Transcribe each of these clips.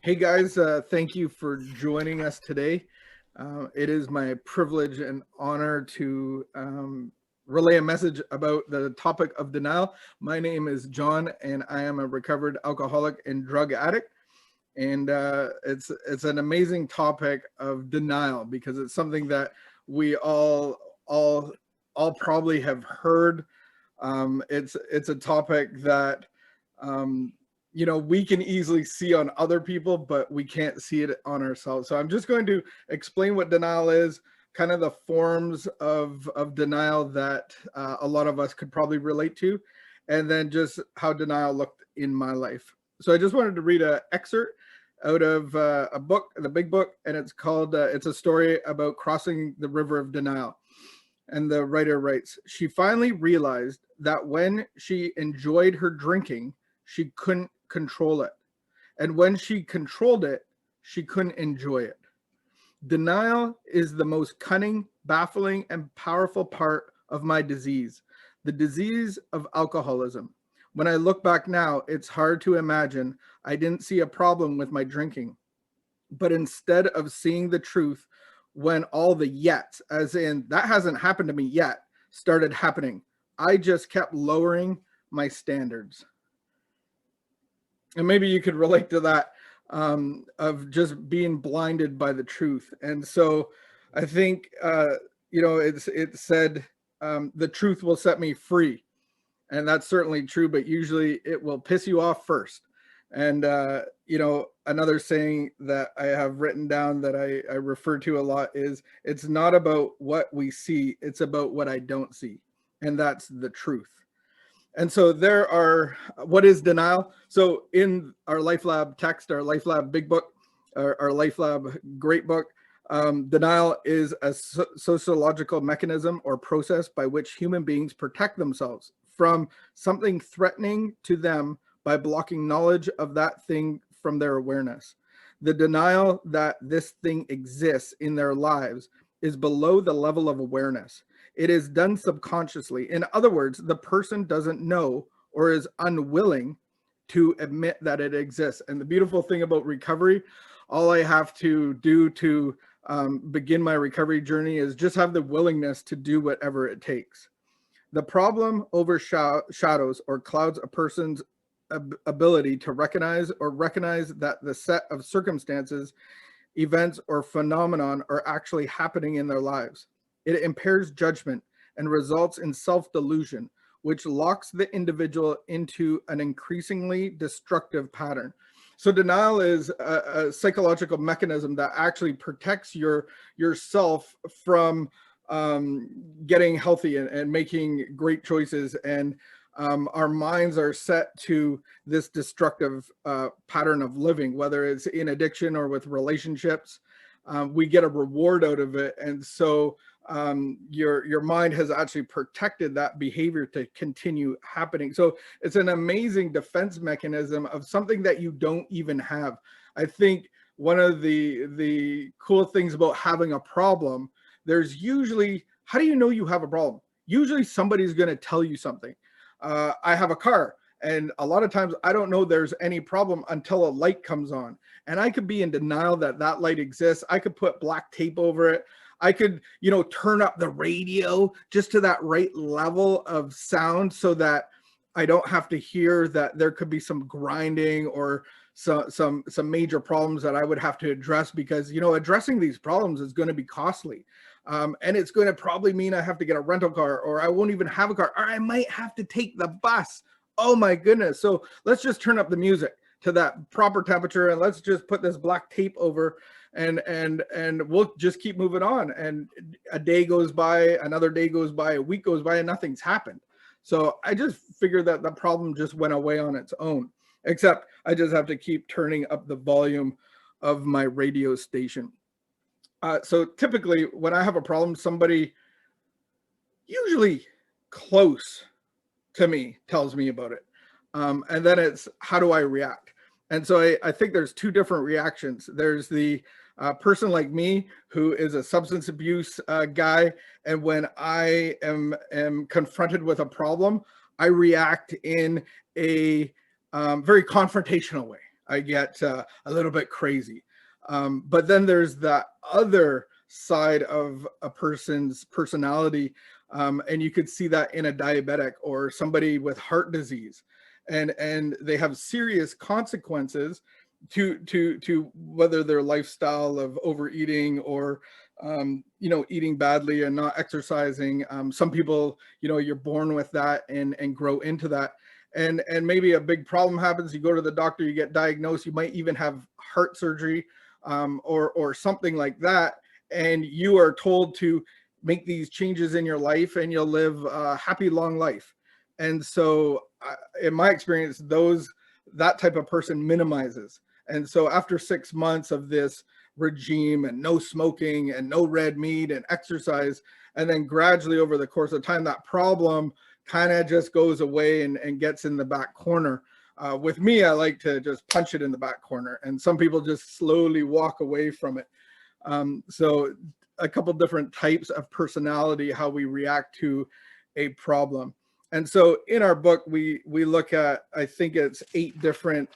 Hey guys, thank you for joining us today. It is my privilege and honor to relay a message about the topic of denial. My name is John, and I am a recovered alcoholic and drug addict. And it's an amazing topic of denial because it's something that we all all probably have heard. It's a topic that um, we can easily see on other people, but we can't see it on ourselves. So I'm just going to explain what denial is, kind of the forms of denial that a lot of us could probably relate to, and then just how denial looked in my life. So I just wanted to read an excerpt out of a book, the big book, and it's called, it's a story about crossing the river of denial. And the writer writes, she finally realized that when she enjoyed her drinking, she couldn't control it. And when she controlled it, she couldn't enjoy it. Denial is the most cunning, baffling, and powerful part of my disease, the disease of alcoholism. When I look back now, it's hard to imagine I didn't see a problem with my drinking. But instead of seeing the truth, when all the yets, as in that hasn't happened to me yet, started happening, I just kept lowering my standards. And maybe you could relate to that, of just being blinded by the truth. And so I think, it said, the truth will set me free. And that's certainly true, but usually it will piss you off first. And, another saying that I have written down that I refer to a lot is, it's not about what we see, it's about what I don't see. And that's the truth. And so what is denial? So in our LifeLab text, our LifeLab big book, our LifeLab great book, denial is a sociological mechanism or process by which human beings protect themselves from something threatening to them by blocking knowledge of that thing from their awareness. The denial that this thing exists in their lives is below the level of awareness. It is done subconsciously. In other words, the person doesn't know or is unwilling to admit that it exists. And the beautiful thing about recovery, all I have to do to begin my recovery journey is just have the willingness to do whatever it takes. The problem overshadows or clouds a person's ability to recognize that the set of circumstances, events, or phenomenon are actually happening in their lives. It impairs judgment and results in self-delusion, which locks the individual into an increasingly destructive pattern. So denial is a psychological mechanism that actually protects yourself from getting healthy and making great choices. And our minds are set to this destructive pattern of living, whether it's in addiction or with relationships. We get a reward out of it. And so your mind has actually protected that behavior to continue happening. So it's an amazing defense mechanism of something that you don't even have. I think one of the cool things about having a problem, there's usually, how do you know you have a problem? Usually somebody's going to tell you something. I have a car, and a lot of times I don't know there's any problem until a light comes on, and I could be in denial that that light exists. I could put black tape over it. I could, turn up the radio just to that right level of sound so that I don't have to hear that there could be some grinding or some major problems that I would have to address, because, addressing these problems is going to be costly. And it's going to probably mean I have to get a rental car, or I won't even have a car, or I might have to take the bus. Oh my goodness. So let's just turn up the music to that proper temperature, and let's just put this black tape over, and we'll just keep moving on. And a day goes by, another day goes by, a week goes by, and nothing's happened. So I just figured that the problem just went away on its own, except I just have to keep turning up the volume of my radio station. So typically when I have a problem, somebody usually close to me tells me about it. And then it's, how do I react? And so I think there's two different reactions. There's the person like me who is a substance abuse guy. And when I am confronted with a problem, I react in a very confrontational way. I get a little bit crazy. But then there's that other side of a person's personality, and you could see that in a diabetic or somebody with heart disease, and they have serious consequences to whether their lifestyle of overeating or eating badly and not exercising. Some people, you're born with that and grow into that. And maybe a big problem happens. You go to the doctor, you get diagnosed, you might even have heart surgery, or something like that. And you are told to make these changes in your life and you'll live a happy, long life. And so in my experience, that type of person minimizes. And so after 6 months of this regime and no smoking and no red meat and exercise, and then gradually over the course of time, that problem kind of just goes away and gets in the back corner. With me, I like to just punch it in the back corner, and some people just slowly walk away from it. So a couple different types of personality, how we react to a problem. And so in our book, we look at, I think it's 8 different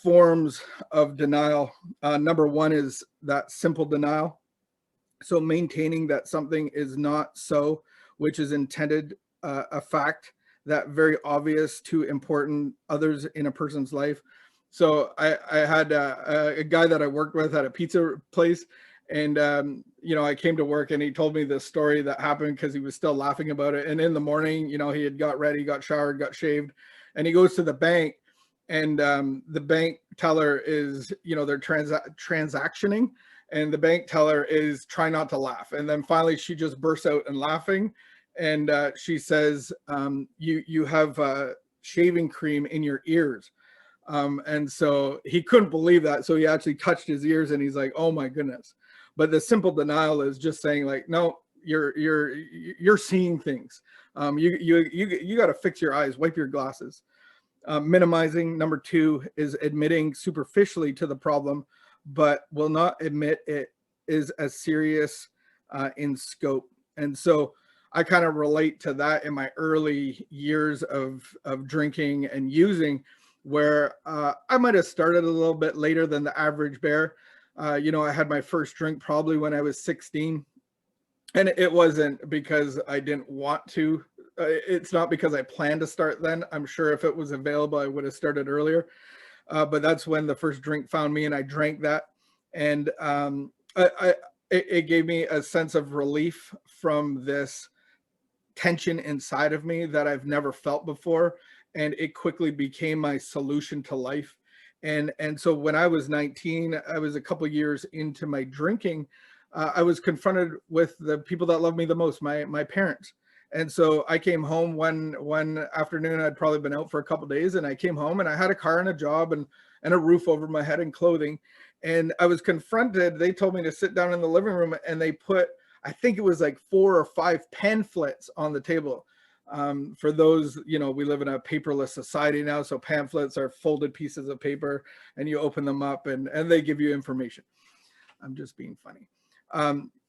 forms of denial. Number 1 is that simple denial. So maintaining that something is not so, which is intended a fact that very obvious to important others in a person's life. So I had a guy that I worked with at a pizza place, and I came to work and he told me this story that happened because he was still laughing about it. And in the morning, he had got ready, got showered, got shaved, and he goes to the bank, and the bank teller is, they're transactioning, and the bank teller is trying not to laugh. And then finally she just bursts out and laughing. And she says, you have shaving cream in your ears. And so he couldn't believe that. So he actually touched his ears and he's like, oh my goodness. But the simple denial is just saying like, no, you're seeing things. You got to fix your eyes, wipe your glasses. Minimizing, number 2, is admitting superficially to the problem, but will not admit it is as serious in scope. And so I kind of relate to that in my early years of drinking and using, where I might have started a little bit later than the average bear. I had my first drink probably when I was 16, and it wasn't because I didn't want to. It's not because I planned to start then. I'm sure if it was available, I would have started earlier. But that's when the first drink found me, and I drank that. And it gave me a sense of relief from this tension inside of me that I've never felt before. And it quickly became my solution to life. And so when I was 19, I was a couple years into my drinking. I was confronted with the people that love me the most, my parents. And so I came home one afternoon. I'd probably been out for a couple of days, and I came home and I had a car and a job and a roof over my head and clothing. And I was confronted. They told me to sit down in the living room, and they put, I think it was like 4 or 5 pamphlets on the table. For those, we live in a paperless society now. So pamphlets are folded pieces of paper, and you open them up and they give you information. I'm just being funny.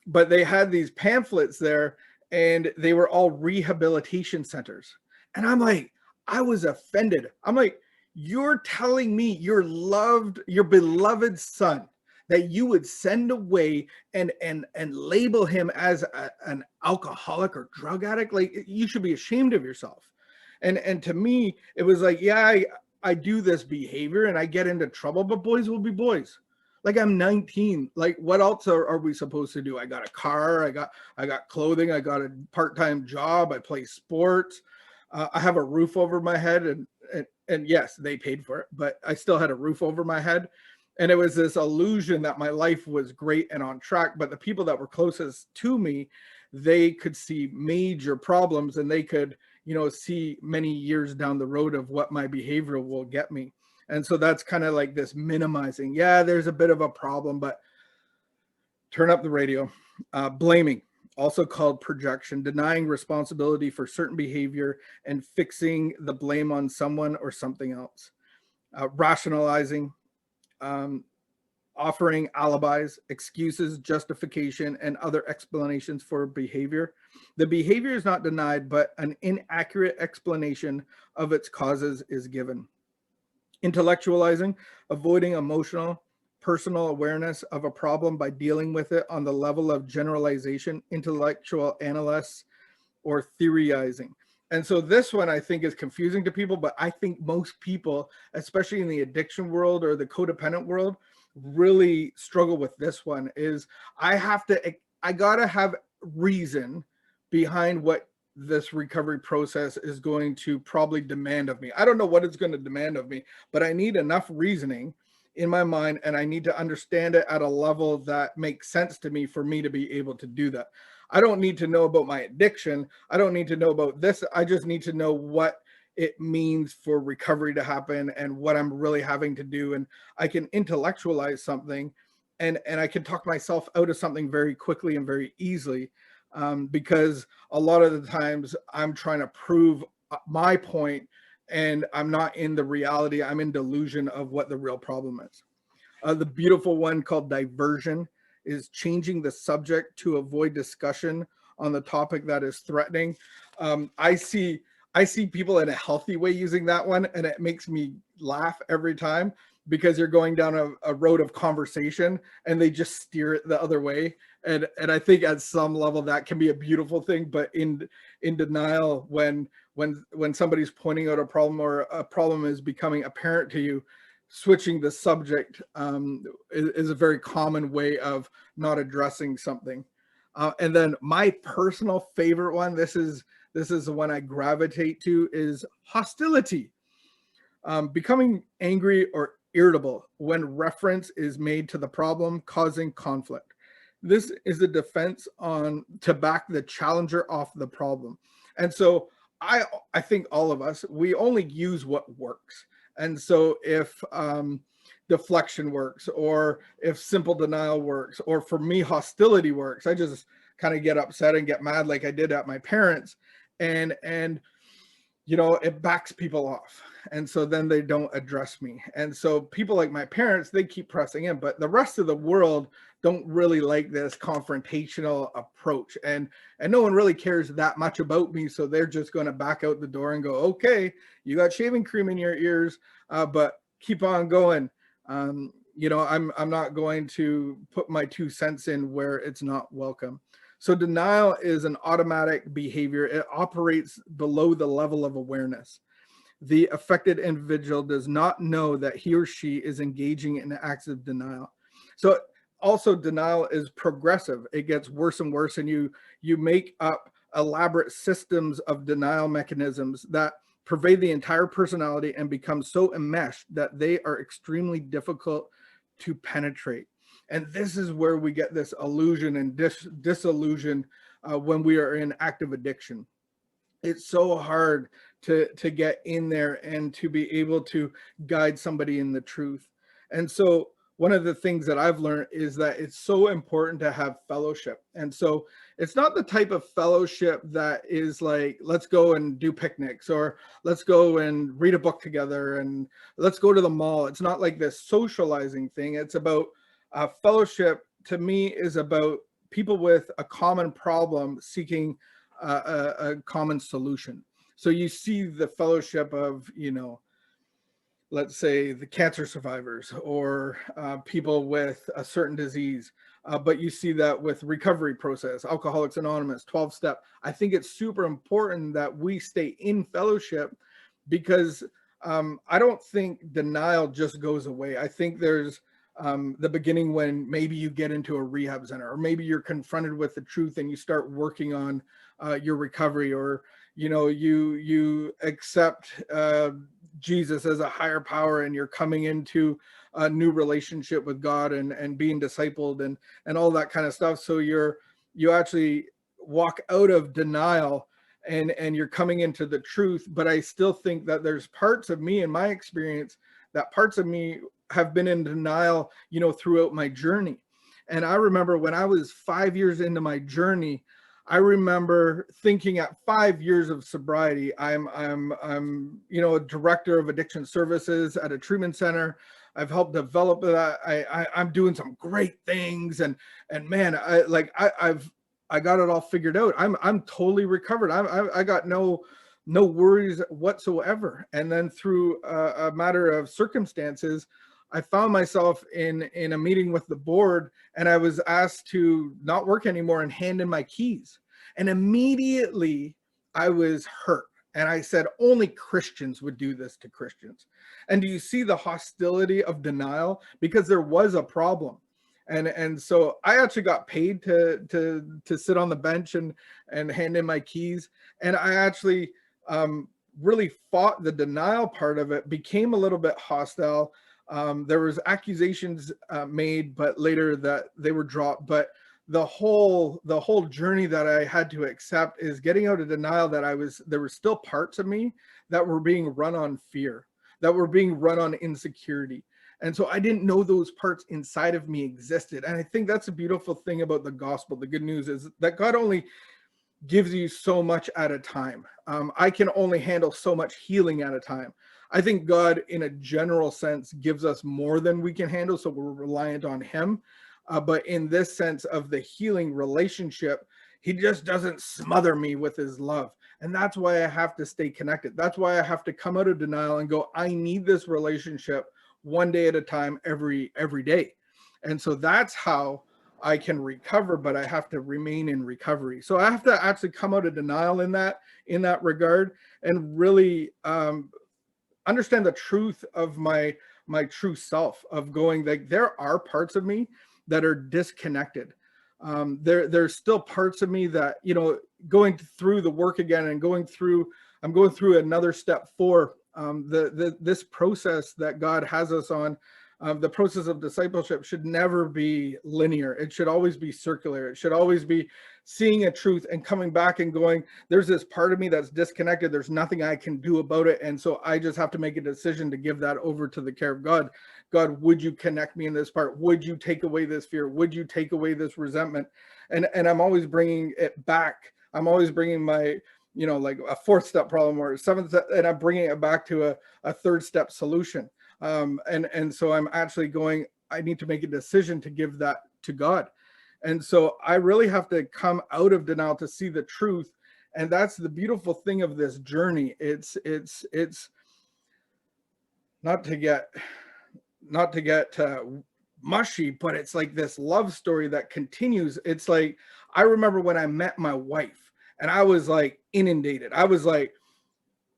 But they had these pamphlets there, and they were all rehabilitation centers. And I'm like, I was offended. I'm like, you're telling me your beloved son that you would send away and label him as an alcoholic or drug addict? Like, you should be ashamed of yourself. And to me, it was like, yeah, I do this behavior and I get into trouble, but boys will be boys. Like, I'm 19. Like, what else are we supposed to do? I got a car, I got clothing, I got a part-time job, I play sports, I have a roof over my head, and yes, they paid for it, but I still had a roof over my head. And it was this illusion that my life was great and on track. But the people that were closest to me, they could see major problems, and they could, see many years down the road of what my behavior will get me. And so that's kind of like this minimizing. Yeah, there's a bit of a problem, but turn up the radio. Blaming, also called projection, denying responsibility for certain behavior and fixing the blame on someone or something else. Rationalizing, offering alibis, excuses, justification, and other explanations for behavior. The behavior is not denied, but an inaccurate explanation of its causes is given. Intellectualizing, avoiding emotional, personal awareness of a problem by dealing with it on the level of generalization, intellectual analysis, or theorizing. And so this one I think is confusing to people, but I think most people, especially in the addiction world or the codependent world, really struggle with this one. Is I gotta have reason behind what this recovery process is going to probably demand of me. I don't know what it's going to demand of me, but I need enough reasoning in my mind, and I need to understand it at a level that makes sense to me for me to be able to do that. I don't need to know about my addiction. I don't need to know about this. I just need to know what it means for recovery to happen and what I'm really having to do. And I can intellectualize something, and I can talk myself out of something very quickly and very easily, because a lot of the times I'm trying to prove my point, and I'm not in the reality. I'm in delusion of what the real problem is. The beautiful one called diversion is changing the subject to avoid discussion on the topic that is threatening. I see people in a healthy way using that one, and it makes me laugh every time, because you're going down a road of conversation and they just steer it the other way. And I think at some level that can be a beautiful thing, but in denial, when somebody's pointing out a problem or a problem is becoming apparent to you, switching the subject is a very common way of not addressing something. And then my personal favorite one, this is the one I gravitate to, is hostility. Becoming angry or irritable when reference is made to the problem causing conflict. This is a defense on to back the challenger off the problem. And so I think all of us, we only use what works. And so if deflection works, or if simple denial works, or for me hostility works, I just kind of get upset and get mad like I did at my parents, and it backs people off. And so then they don't address me. And so people like my parents, they keep pressing in, but the rest of the world don't really like this confrontational approach. And no one really cares that much about me. So they're just going to back out the door and go, okay, you got shaving cream in your ears, but keep on going. I'm not going to put my 2 cents in where it's not welcome. So denial is an automatic behavior. It operates below the level of awareness. The affected individual does not know that he or she is engaging in acts of denial. So also denial is progressive. It gets worse and worse, and you make up elaborate systems of denial mechanisms that pervade the entire personality and become so enmeshed that they are extremely difficult to penetrate. And this is where we get this illusion and disillusion when we are in active addiction. It's so hard to get in there and to be able to guide somebody in the truth. And so one of the things that I've learned is that it's so important to have fellowship. And so it's not the type of fellowship that is like, let's go and do picnics, or let's go and read a book together, and let's go to the mall. It's not like this socializing thing. It's about fellowship. To me, is about people with a common problem seeking a common solution. So you see the fellowship of, let's say the cancer survivors, or people with a certain disease. But you see that with recovery process, Alcoholics Anonymous, 12-step. I think it's super important that we stay in fellowship, because I don't think denial just goes away. I think there's the beginning when maybe you get into a rehab center, or maybe you're confronted with the truth and you start working on your recovery, or you accept Jesus as a higher power, and you're coming into a new relationship with God, and being discipled, and all that kind of stuff. So you actually walk out of denial, and you're coming into the truth. But I still think that there's parts of me, in my experience, that parts of me have been in denial, throughout my journey. And I remember when I was 5 years into my journey, I remember thinking at 5 years of sobriety, I'm a director of addiction services at a treatment center. I've helped develop that. I'm doing some great things, and man, I got it all figured out. I'm totally recovered. I got no no worries whatsoever. And then through a matter of circumstances, I found myself in a meeting with the board, and I was asked to not work anymore and hand in my keys. And immediately I was hurt. And I said, only Christians would do this to Christians. And do you see the hostility of denial? Because there was a problem. And so I actually got paid to sit on the bench and hand in my keys. And I actually really fought the denial part of it, became a little bit hostile. There was accusations made, but later that they were dropped. But the whole journey that I had to accept is getting out of denial that there were still parts of me that were being run on fear, that were being run on insecurity. And so I didn't know those parts inside of me existed. And I think that's a beautiful thing about the gospel. The good news is that God only gives you so much at a time. I can only handle so much healing at a time. I think God, in a general sense, gives us more than we can handle, so we're reliant on him. But in this sense of the healing relationship, he just doesn't smother me with his love. And that's why I have to stay connected. That's why I have to come out of denial and go, I need this relationship one day at a time, every day. And so that's how I can recover, but I have to remain in recovery. So I have to actually come out of denial in that regard, and really understand the truth of my true self, of going, like, there are parts of me that are disconnected. There's still parts of me that, going through the work again and I'm going through another step 4. This process that God has us on, the process of discipleship should never be linear. It should always be circular. It should always be seeing a truth and coming back and going, there's this part of me that's disconnected. There's nothing I can do about it. And so I just have to make a decision to give that over to the care of God. God, would you connect me in this part? Would you take away this fear? Would you take away this resentment? And I'm always bringing it back. I'm always bringing my, like a 4th step problem or a 7th step, and I'm bringing it back to a 3rd step solution. And so I'm actually going, I need to make a decision to give that to God. And so I really have to come out of denial to see the truth. And that's the beautiful thing of this journey. It's not to get mushy, but it's like this love story that continues. It's like, I remember when I met my wife and I was like inundated. I was like,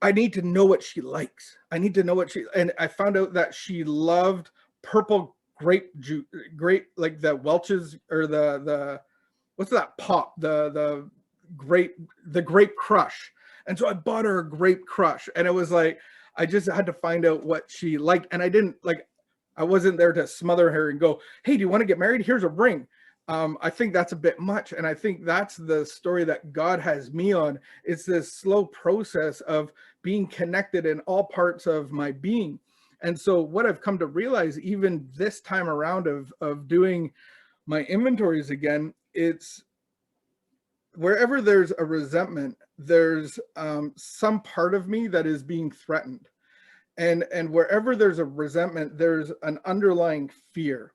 I need to know what she likes. I need to know and I found out that she loved purple grape juice, like the Welch's, or the what's that pop? The grape crush. And so I bought her a grape crush, and it was like, I just had to find out what she liked. And I wasn't there to smother her and go, hey, do you want to get married? Here's a ring. I think that's a bit much. And I think that's the story that God has me on. It's this slow process of being connected in all parts of my being. And so what I've come to realize, even this time around of doing my inventories again, it's wherever there's a resentment, there's some part of me that is being threatened. And wherever there's a resentment, there's an underlying fear.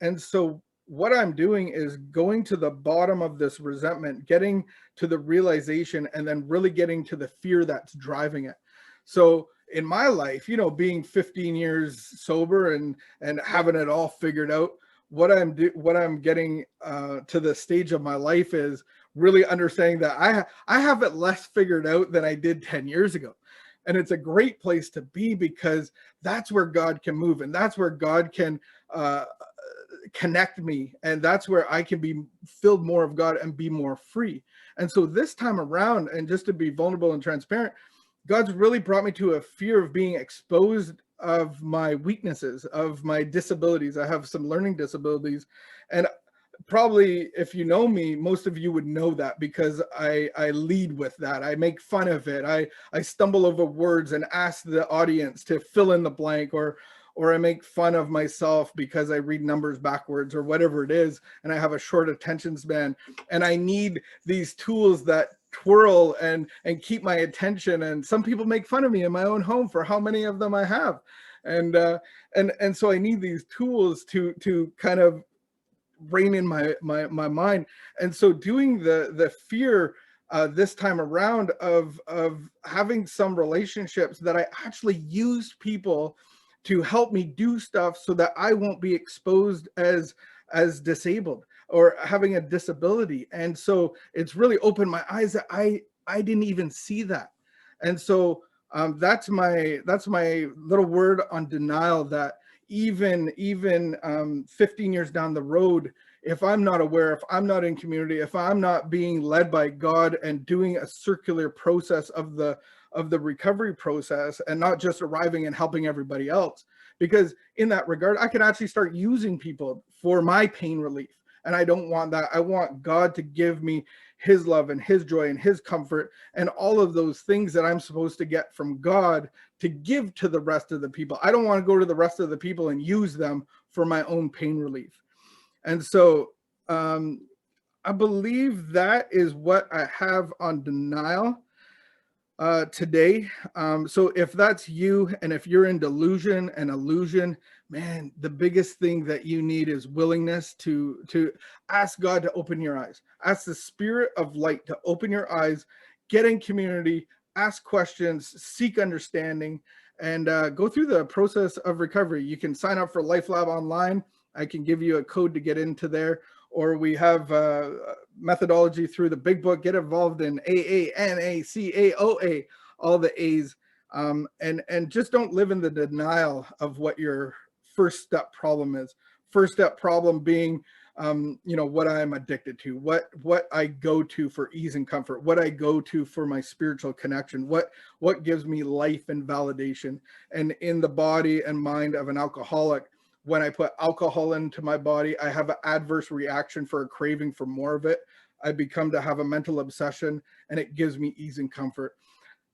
And so what I'm doing is going to the bottom of this resentment, getting to the realization, and then really getting to the fear that's driving it. So in my life, being 15 years sober and having it all figured out, what I'm getting to the stage of my life is really understanding that I have it less figured out than I did 10 years ago. And it's a great place to be, because that's where God can move, and that's where God can connect me, and that's where I can be filled more of God and be more free. And so this time around, and just to be vulnerable and transparent, God's really brought me to a fear of being exposed of my weaknesses, of my disabilities. I have some learning disabilities, and probably if you know me, most of you would know that, because I lead with that. I make fun of it. I stumble over words and ask the audience to fill in the blank, or I make fun of myself because I read numbers backwards, or whatever it is, and I have a short attention span, and I need these tools that twirl and keep my attention. And some people make fun of me in my own home for how many of them I have, and so I need these tools to kind of rein in my mind. And so doing the fear this time around of having some relationships that I actually used people to help me do stuff so that I won't be exposed as disabled or having a disability. And so it's really opened my eyes that I didn't even see that. And so that's my little word on denial, that even 15 years down the road, if I'm not aware, if I'm not in community, if I'm not being led by God and doing a circular process of the recovery process, and not just arriving and helping everybody else, because in that regard I can actually start using people for my pain relief, and I don't want that. I want God to give me his love and his joy and his comfort and all of those things that I'm supposed to get from God to give to the rest of the people. I don't want to go to the rest of the people and use them for my own pain relief. And so I believe that is what I have on denial today. So if that's you, and if you're in delusion and illusion, man, the biggest thing that you need is willingness to ask God to open your eyes. Ask the Spirit of light to open your eyes, get in community, ask questions, seek understanding, and go through the process of recovery. You can sign up for LifeLab online. I can give you a code to get into there, or we have methodology through the big book. Get involved in AA, NACAOA, all the A's, and just don't live in the denial of what your first step problem is. First step problem being, what I'm addicted to, what I go to for ease and comfort, what I go to for my spiritual connection, what gives me life and validation. And in the body and mind of an alcoholic, when I put alcohol into my body, I have an adverse reaction for a craving for more of it. I become to have a mental obsession, and it gives me ease and comfort.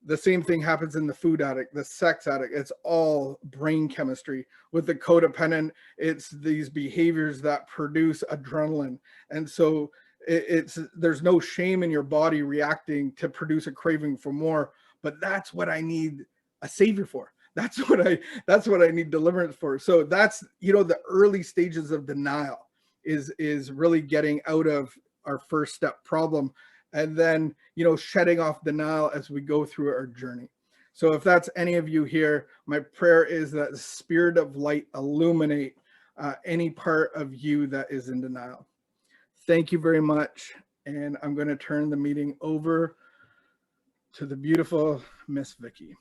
The same thing happens in the food addict, the sex addict. It's all brain chemistry. With the codependent, it's these behaviors that produce adrenaline. And so there's no shame in your body reacting to produce a craving for more, but that's what I need a savior for. That's what I need deliverance for. So that's, the early stages of denial is really getting out of our first step problem, and then, shedding off denial as we go through our journey. So if that's any of you here, my prayer is that the Spirit of light illuminate any part of you that is in denial. Thank you very much. And I'm going to turn the meeting over to the beautiful Miss Vicky.